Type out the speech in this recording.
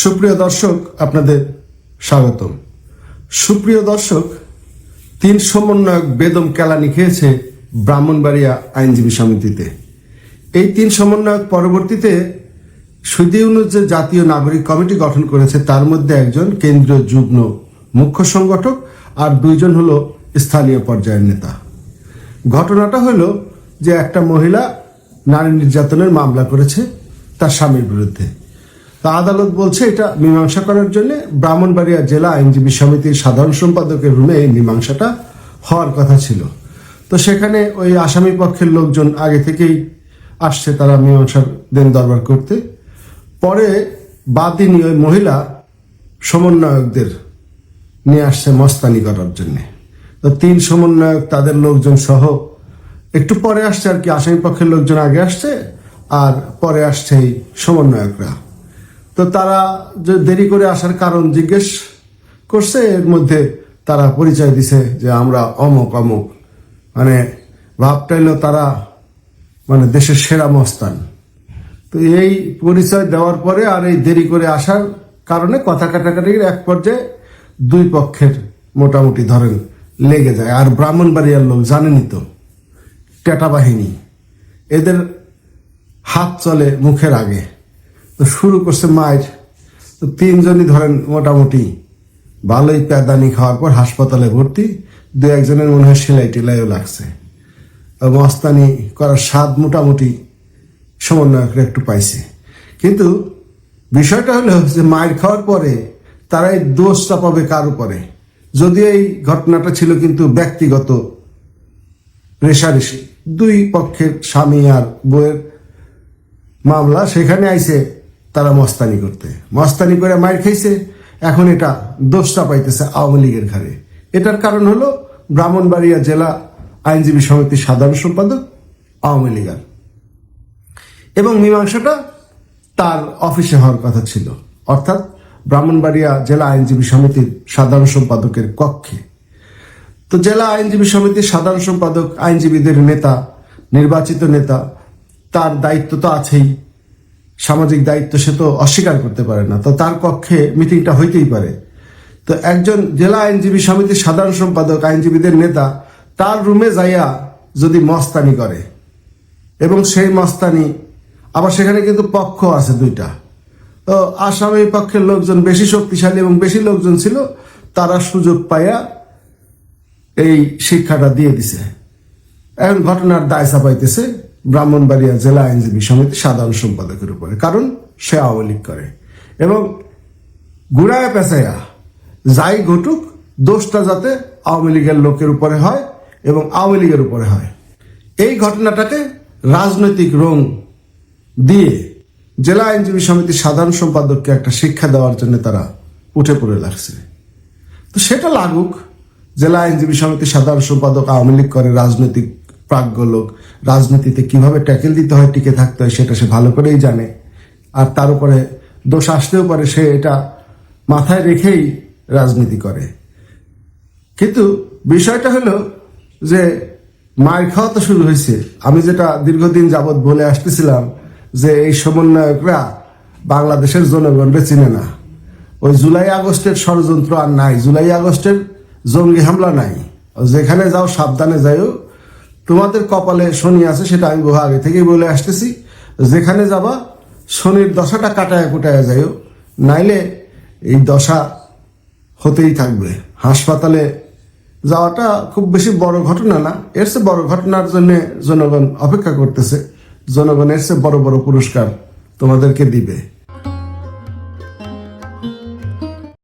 সুপ্রিয় দর্শক, আপনাদের স্বাগতম। সুপ্রিয় দর্শক, 3 সমন্বয়ক বেদম কেলানি খেয়েছে ব্রাহ্মণবাড়িয়া আইনজীবী সমিতিতে। এই 3 সমন্বয়ক পরবর্তীতে সুদী ইউনূস যে জাতীয় নাগরিক কমিটি গঠন করেছে, তার মধ্যে একজন কেন্দ্রীয় যুগ্ম মুখ্য সংগঠক আর 2 জন হলো স্থানীয় পর্যায়ের নেতা। ঘটনাটা হলো যে একটা মহিলা নারী নির্যাতনের মামলা করেছে তার স্বামীর বিরুদ্ধে। তা আদালত বলছে এটা মীমাংসা করার জন্য ব্রাহ্মণবাড়িয়া জেলা আইনজীবী সমিতির সাধারণ সম্পাদকের রুমে এই মীমাংসাটা হওয়ার কথা ছিল। তো সেখানে ওই আসামি পক্ষের লোকজন আগে থেকেই আসছে তারা মীমাংসার দিন দরবার করতে। পরে বাদীনি ওই মহিলা সমন্বয়কদের নিয়ে আসছে মস্তানি করার জন্য। তো 3 সমন্বয়ক তাদের লোকজন সহ একটু পরে আসছে আর কি, আসামি পক্ষের লোকজন আগে আসছে আর পরে আসছে এই সমন্বয়করা। তো তারা যে দেরি করে আসার কারণ জিজ্ঞেস করছে, এর মধ্যে তারা পরিচয় দিছে যে আমরা অমুক অমুক, মানে ভাবটাইল তারা মানে দেশের সেরা মস্তান। তো এই পরিচয় দেওয়ার পরে আর এই দেরি করে আসার কারণে কথা কাটাকাটির এক পর্যায়ে 2 পক্ষের মোটামুটি ধরেন লেগে যায়। আর ব্রাহ্মণবাড়িয়ার লোক জানেনই তো, টেটা বাহিনী, এদের হাত চলে মুখের আগে। তো শুরু করছে মায়ের। তো 3 জনই ধরেন মোটামুটি ভালোই প্যাদানি খাওয়ার পর হাসপাতালে ভর্তি। 2-1 জনের মনে হয় সেলাই টেলাইও লাগছে। মস্তানি করার স্বাদ মোটামুটি সমন্বয়করা একটু পাইছে। কিন্তু বিষয়টা হলো যে মায়ের খাওয়ার পরে তারা এই দোষ চাপাবে কার উপরে? যদিও এই ঘটনাটা ছিল কিন্তু ব্যক্তিগত রেষারেষি, 2 পক্ষের স্বামী আর বউয়ের মামলা, সেখানে আইছে তারা মস্তানি করতে। মস্তানি করে মায়ের খাইছে, এখন এটা দোষ চাপাইতেছে আওয়ামী লীগের ঘাড়ে। এটার কারণ হলো ব্রাহ্মণবাড়িয়া জেলা আইনজীবী সমিতির সাধারণ সম্পাদক আওয়ামী লীগার, এবং মীমাংসাটা তার অফিসে হওয়ার কথা ছিল, অর্থাৎ ব্রাহ্মণবাড়িয়া জেলা আইনজীবী সমিতির সাধারণ সম্পাদকের কক্ষে। তো জেলা আইনজীবী সমিতির সাধারণ সম্পাদক আইনজীবীদের নেতা, নির্বাচিত নেতা, তার দায়িত্ব তো আছেই, সামাজিক দায়িত্ব, সে তো অস্বীকার করতে পারে না। তো তার কক্ষে মিটিংটা হইতেই পারে। তো একজন জেলা আইনজীবী সমিতির সাধারণ সম্পাদক, আইনজীবীদের নেতা, তার রুমে যাইয়া যদি মস্তানি করে, এবং সেই মস্তানি আবার সেখানে কিন্তু পক্ষ আছে 2টা। তো আসামি পক্ষের লোকজন বেশি শক্তিশালী এবং বেশি লোকজন ছিল, তারা সুযোগ পাইয়া এই শিক্ষাটা দিয়ে দিছে। এখন ঘটনার দায় চাপাইতেছে ব্রাহ্মণবাড়িয়া জেলা আইনজীবী সমিতি সাধারণ সম্পাদকের উপরে, কারণ সে আওয়ামী লীগ করে। এবং গুড়ায় পেঁচাইয়া যাই ঘটুক, দোষটা যাতে আওয়ামী লীগের লোকের উপরে হয় এবং আওয়ামী লীগের উপরে হয়, এই ঘটনাটাকে রাজনৈতিক রং দিয়ে জেলা আইনজীবী সমিতির সাধারণ সম্পাদককে একটা শিক্ষা দেওয়ার জন্য তারা উঠে পড়ে লাগছে। তো সেটা লাগুক, জেলা আইনজীবী সমিতির সাধারণ সম্পাদক আওয়ামী লীগ করে, রাজনৈতিক প্রাজ্ঞ লোক, রাজনীতিতে কিভাবে ট্যাকেল দিতে হয়, টিকে থাকতে হয়, সেটা সে ভালো করেই জানে। আর তার উপরে দোষ আসতেও পারে, সে এটা মাথায় রেখেই রাজনীতি করে। কিন্তু বিষয়টা হলো যে মায়ের খাওয়া তো শুরু হয়েছে। আমি যেটা দীর্ঘদিন যাবৎ বলে আসতেছিলাম যে এই সমন্বয়করা বাংলাদেশের জনগণকে চিনে না। ওই জুলাই আগস্টের ষড়যন্ত্র আর নাই, জুলাই আগস্টের জঙ্গি হামলা নাই। যেখানে যাও সাবধানে যাইও, তোমাদের কপালে শনি আছে, সেটা আমি বহু আগে থেকেই বলে আসতেছি। যেখানে যাবা শনির দশাটা কাটায় কুটায় যাইও, নাইলে এই দশা হতেই থাকবে। হাসপাতালে যাওয়াটা খুব বেশি বড় ঘটনা না, এর চেয়ে বড় ঘটনার জন্য জনগণ অপেক্ষা করতেছে। জনগণ এর চেয়ে বড় বড় পুরস্কার তোমাদেরকে দিবে।